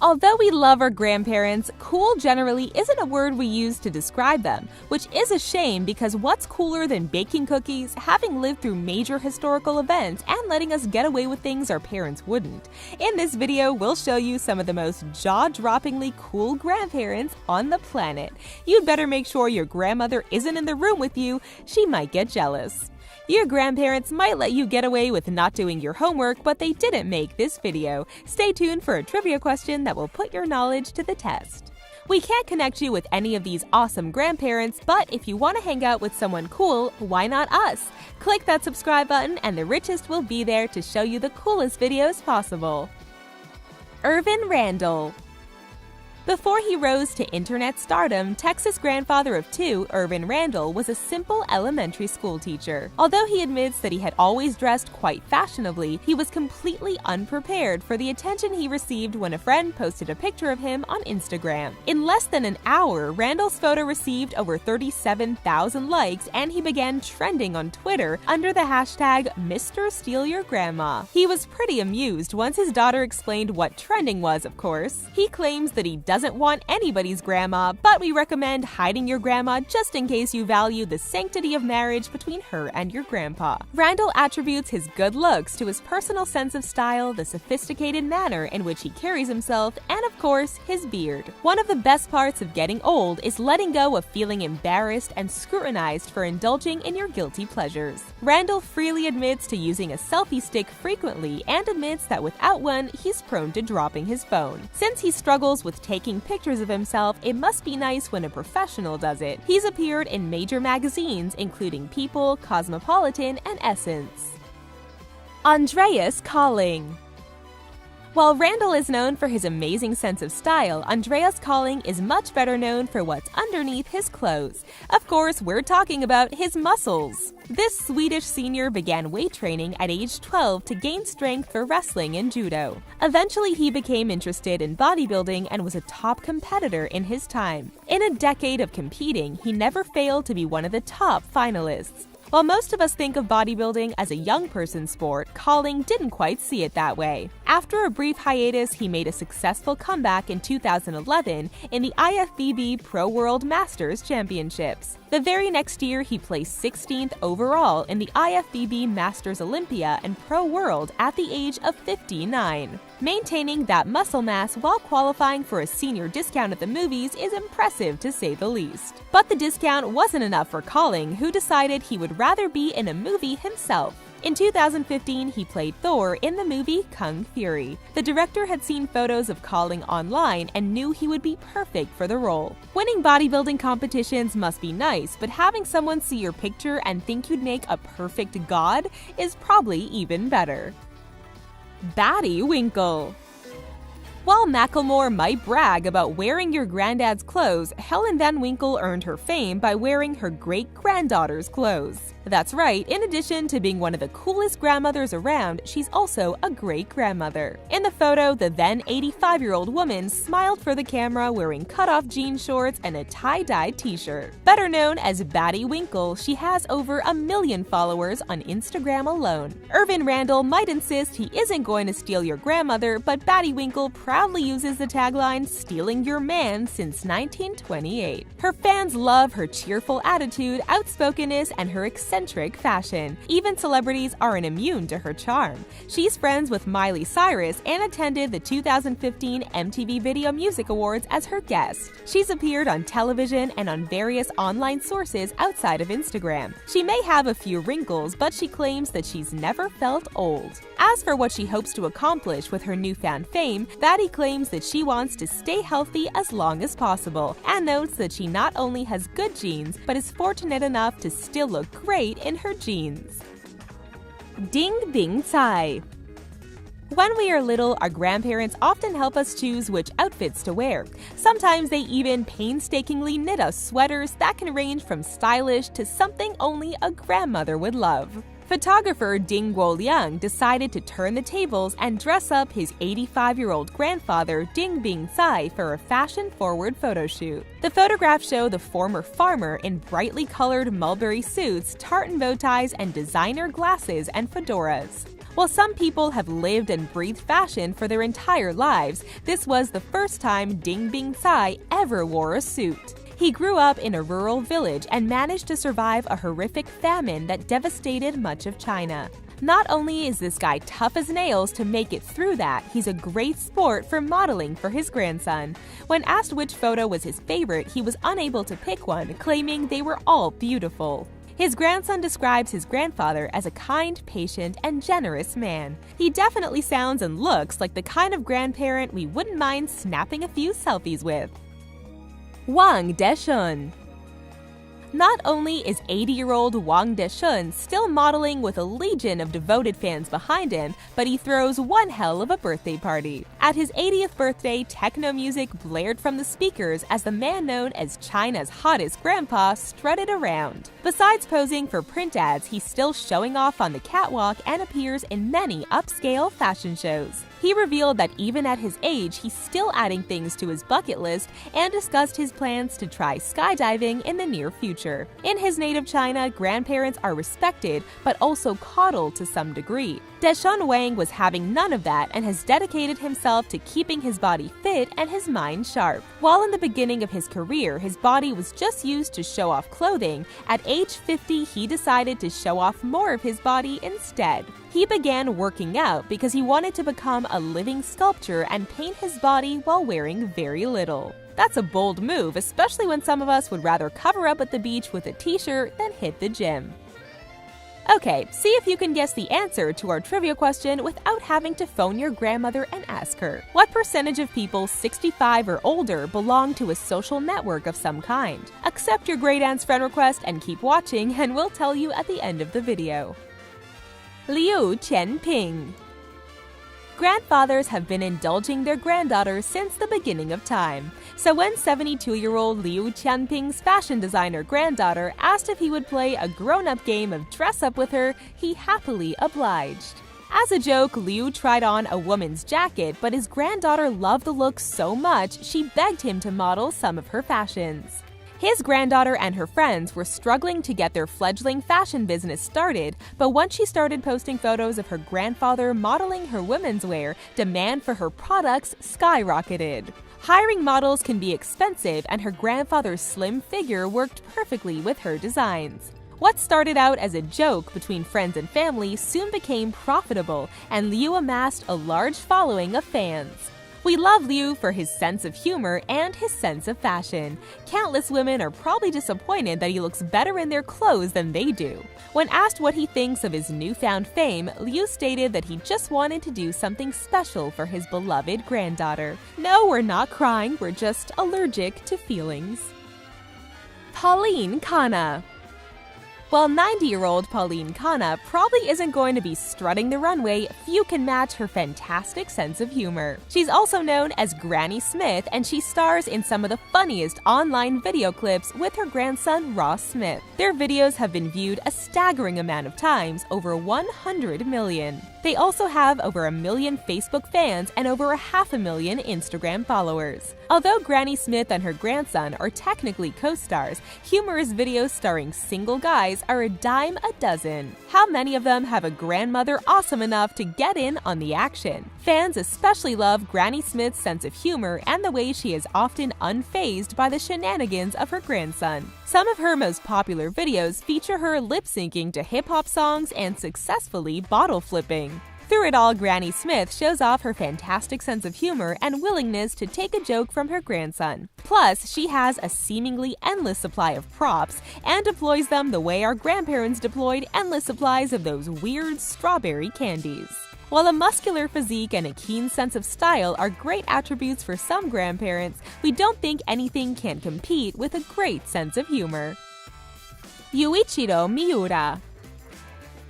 Although we love our grandparents, cool generally isn't a word we use to describe them, which is a shame because what's cooler than baking cookies, having lived through major historical events, and letting us get away with things our parents wouldn't? In this video, we'll show you some of the most jaw-droppingly cool grandparents on the planet. You'd better make sure your grandmother isn't in the room with you, she might get jealous. Your grandparents might let you get away with not doing your homework, but they didn't make this video. Stay tuned for a trivia question that will put your knowledge to the test. We can't connect you with any of these awesome grandparents, but if you want to hang out with someone cool, why not us? Click that subscribe button and the richest will be there to show you the coolest videos possible. Irvin Randell. Before he rose to internet stardom, Texas grandfather of two, Irvin Randell, was a simple elementary school teacher. Although he admits that he had always dressed quite fashionably, he was completely unprepared for the attention he received when a friend posted a picture of him on Instagram. In less than an hour, Randell's photo received over 37,000 likes and he began trending on Twitter under the hashtag #MrStealYourGrandma. He was pretty amused once his daughter explained what trending was, of course. He claims that he doesn't want anybody's grandma, but we recommend hiding your grandma just in case you value the sanctity of marriage between her and your grandpa. Randell attributes his good looks to his personal sense of style, the sophisticated manner in which he carries himself, and of course, his beard. One of the best parts of getting old is letting go of feeling embarrassed and scrutinized for indulging in your guilty pleasures. Randell freely admits to using a selfie stick frequently and admits that without one, he's prone to dropping his phone. Since he struggles with taking pictures of himself, it must be nice when a professional does it. He's appeared in major magazines including People, Cosmopolitan, and Essence. Andreas Kahling. While Randell is known for his amazing sense of style, Andreas Kahling is much better known for what's underneath his clothes. Of course, we're talking about his muscles. This Swedish senior began weight training at age 12 to gain strength for wrestling and judo. Eventually, he became interested in bodybuilding and was a top competitor in his time. In a decade of competing, he never failed to be one of the top finalists. While most of us think of bodybuilding as a young person's sport, Kahling didn't quite see it that way. After a brief hiatus, he made a successful comeback in 2011 in the IFBB Pro World Masters Championships. The very next year, he placed 16th overall in the IFBB Masters Olympia and Pro World at the age of 59. Maintaining that muscle mass while qualifying for a senior discount at the movies is impressive to say the least. But the discount wasn't enough for Kahling, who decided he would rather be in a movie himself. In 2015, he played Thor in the movie Kung Fury. The director had seen photos of Kahling online and knew he would be perfect for the role. Winning bodybuilding competitions must be nice, but having someone see your picture and think you'd make a perfect god is probably even better. Batty Winkle. While Macklemore might brag about wearing your granddad's clothes, Helen Van Winkle earned her fame by wearing her great-granddaughter's clothes. That's right, in addition to being one of the coolest grandmothers around, she's also a great-grandmother. In the photo, the then 85-year-old woman smiled for the camera wearing cut-off jean shorts and a tie-dyed t-shirt. Better known as Batty Winkle, she has over 1 million followers on Instagram alone. Irvin Randell might insist he isn't going to steal your grandmother, but Batty Winkle proudly uses the tagline, "Stealing your man," since 1928. Her fans love her cheerful attitude, outspokenness, and her eccentric fashion. Even celebrities aren't immune to her charm. She's friends with Miley Cyrus and attended the 2015 MTV Video Music Awards as her guest. She's appeared on television and on various online sources outside of Instagram. She may have a few wrinkles, but she claims that she's never felt old. As for what she hopes to accomplish with her newfound fame, Batty claims that she wants to stay healthy as long as possible, and notes that she not only has good genes, but is fortunate enough to still look great in her jeans. Ding Bing Tsai. When we are little, our grandparents often help us choose which outfits to wear. Sometimes they even painstakingly knit us sweaters that can range from stylish to something only a grandmother would love. Photographer Ding Guoliang decided to turn the tables and dress up his 85-year-old grandfather Ding Bing Tsai for a fashion-forward photo shoot. The photographs show the former farmer in brightly colored mulberry suits, tartan bow ties, and designer glasses and fedoras. While some people have lived and breathed fashion for their entire lives, this was the first time Ding Bingcai ever wore a suit. He grew up in a rural village and managed to survive a horrific famine that devastated much of China. Not only is this guy tough as nails to make it through that, he's a great sport for modeling for his grandson. When asked which photo was his favorite, he was unable to pick one, claiming they were all beautiful. His grandson describes his grandfather as a kind, patient, and generous man. He definitely sounds and looks like the kind of grandparent we wouldn't mind snapping a few selfies with. Wang Deshun. Not only is 80-year-old Wang Deshun still modeling with a legion of devoted fans behind him, but he throws one hell of a birthday party. At his 80th birthday, techno music blared from the speakers as the man known as China's hottest grandpa strutted around. Besides posing for print ads, he's still showing off on the catwalk and appears in many upscale fashion shows. He revealed that even at his age, he's still adding things to his bucket list and discussed his plans to try skydiving in the near future. In his native China, grandparents are respected but also coddled to some degree. Deshun Wang was having none of that and has dedicated himself to keeping his body fit and his mind sharp. While in the beginning of his career, his body was just used to show off clothing, at age 50 he decided to show off more of his body instead. He began working out because he wanted to become a living sculpture and paint his body while wearing very little. That's a bold move, especially when some of us would rather cover up at the beach with a t-shirt than hit the gym. Okay, see if you can guess the answer to our trivia question without having to phone your grandmother and ask her. What percentage of people 65 or older belong to a social network of some kind? Accept your great aunt's friend request and keep watching, and we'll tell you at the end of the video. Liu Qianping. Grandfathers have been indulging their granddaughters since the beginning of time. So when 72-year-old Liu Qianping's fashion designer granddaughter asked if he would play a grown-up game of dress-up with her, he happily obliged. As a joke, Liu tried on a woman's jacket, but his granddaughter loved the look so much she begged him to model some of her fashions. His granddaughter and her friends were struggling to get their fledgling fashion business started, but once she started posting photos of her grandfather modeling her women's wear, demand for her products skyrocketed. Hiring models can be expensive, and her grandfather's slim figure worked perfectly with her designs. What started out as a joke between friends and family soon became profitable, and Liu amassed a large following of fans. We love Liu for his sense of humor and his sense of fashion. Countless women are probably disappointed that he looks better in their clothes than they do. When asked what he thinks of his newfound fame, Liu stated that he just wanted to do something special for his beloved granddaughter. No, we're not crying, we're just allergic to feelings. Pauline Khanna. While 90-year-old Pauline Khanna probably isn't going to be strutting the runway, few can match her fantastic sense of humor. She's also known as Granny Smith, and she stars in some of the funniest online video clips with her grandson Ross Smith. Their videos have been viewed a staggering amount of times, over 100 million. They also have over 1 million Facebook fans and over 500,000 Instagram followers. Although Granny Smith and her grandson are technically co-stars, humorous videos starring single guys are a dime a dozen. How many of them have a grandmother awesome enough to get in on the action? Fans especially love Granny Smith's sense of humor and the way she is often unfazed by the shenanigans of her grandson. Some of her most popular videos feature her lip-syncing to hip-hop songs and successfully bottle flipping. Through it all, Granny Smith shows off her fantastic sense of humor and willingness to take a joke from her grandson. Plus, she has a seemingly endless supply of props and deploys them the way our grandparents deployed endless supplies of those weird strawberry candies. While a muscular physique and a keen sense of style are great attributes for some grandparents, we don't think anything can compete with a great sense of humor. Yuichiro Miura.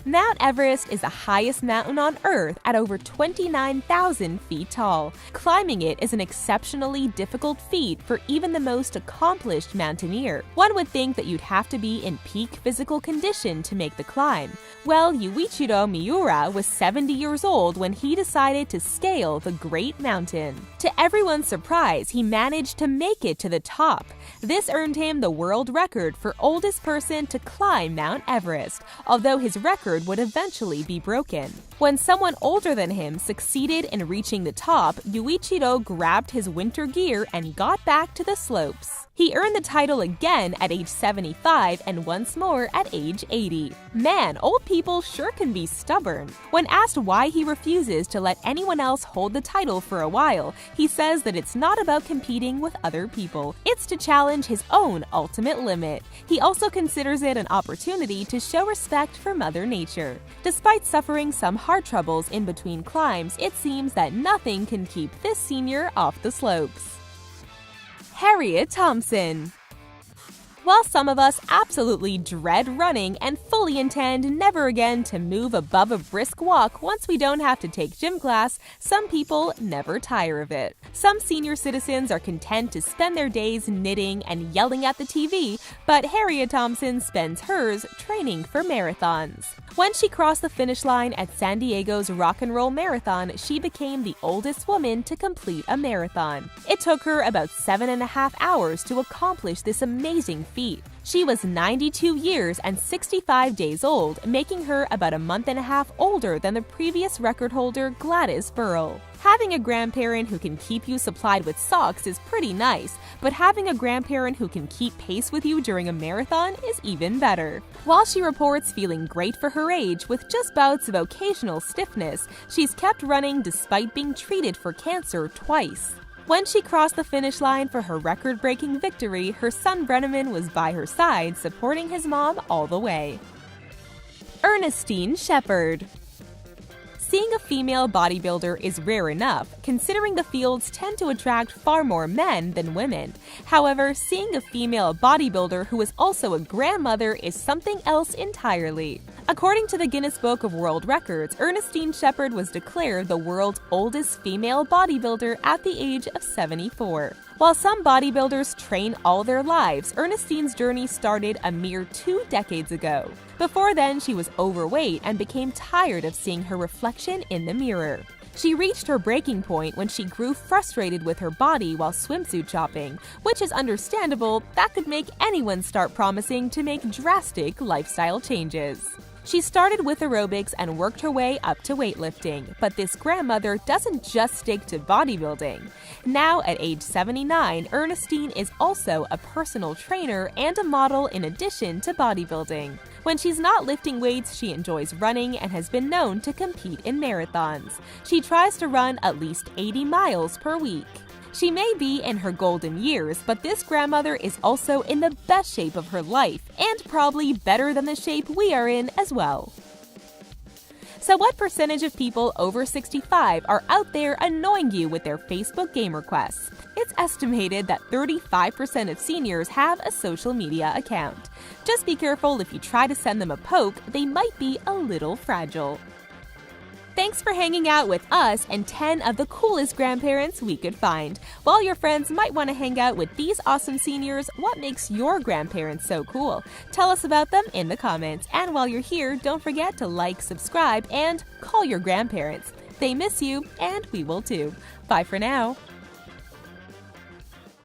Mount Everest is the highest mountain on Earth at over 29,000 feet tall. Climbing it is an exceptionally difficult feat for even the most accomplished mountaineer. One would think that you'd have to be in peak physical condition to make the climb. Well, Yuichiro Miura was 70 years old when he decided to scale the Great Mountain. To everyone's surprise, he managed to make it to the top. This earned him the world record for oldest person to climb Mount Everest, although his record record would eventually be broken. When someone older than him succeeded in reaching the top, Yuichiro grabbed his winter gear and got back to the slopes. He earned the title again at age 75 and once more at age 80. Man, old people sure can be stubborn. When asked why he refuses to let anyone else hold the title for a while, he says that it's not about competing with other people. It's to challenge his own ultimate limit. He also considers it an opportunity to show respect for Mother Nature. Despite suffering some hard troubles in between climbs, it seems that nothing can keep this senior off the slopes. Harriet Thompson. While some of us absolutely dread running and fully intend never again to move above a brisk walk once we don't have to take gym class, some people never tire of it. Some senior citizens are content to spend their days knitting and yelling at the TV, but Harriet Thompson spends hers training for marathons. When she crossed the finish line at San Diego's Rock and Roll Marathon, she became the oldest woman to complete a marathon. It took her about 7.5 hours to accomplish this amazing feat. She was 92 years and 65 days old, making her about a month and a half older than the previous record holder Gladys Burrell. Having a grandparent who can keep you supplied with socks is pretty nice, but having a grandparent who can keep pace with you during a marathon is even better. While she reports feeling great for her age with just bouts of occasional stiffness, she's kept running despite being treated for cancer twice. When she crossed the finish line for her record-breaking victory, her son Brenneman was by her side, supporting his mom all the way. Ernestine Shepard. Seeing a female bodybuilder is rare enough, considering the fields tend to attract far more men than women. However, seeing a female bodybuilder who is also a grandmother is something else entirely. According to the Guinness Book of World Records, Ernestine Shepard was declared the world's oldest female bodybuilder at the age of 74. While some bodybuilders train all their lives, Ernestine's journey started a mere 2 decades ago. Before then, she was overweight and became tired of seeing her reflection in the mirror. She reached her breaking point when she grew frustrated with her body while swimsuit shopping, which is understandable. That could make anyone start promising to make drastic lifestyle changes. She started with aerobics and worked her way up to weightlifting, but this grandmother doesn't just stick to bodybuilding. Now, at age 79, Ernestine is also a personal trainer and a model in addition to bodybuilding. When she's not lifting weights, she enjoys running and has been known to compete in marathons. She tries to run at least 80 miles per week. She may be in her golden years, but this grandmother is also in the best shape of her life, and probably better than the shape we are in as well. So what percentage of people over 65 are out there annoying you with their Facebook game requests? It's estimated that 35% of seniors have a social media account. Just be careful if you try to send them a poke, they might be a little fragile. Thanks for hanging out with us and 10 of the coolest grandparents we could find. While your friends might want to hang out with these awesome seniors, what makes your grandparents so cool? Tell us about them in the comments. And while you're here, don't forget to like, subscribe, and call your grandparents. They miss you, and we will too. Bye for now.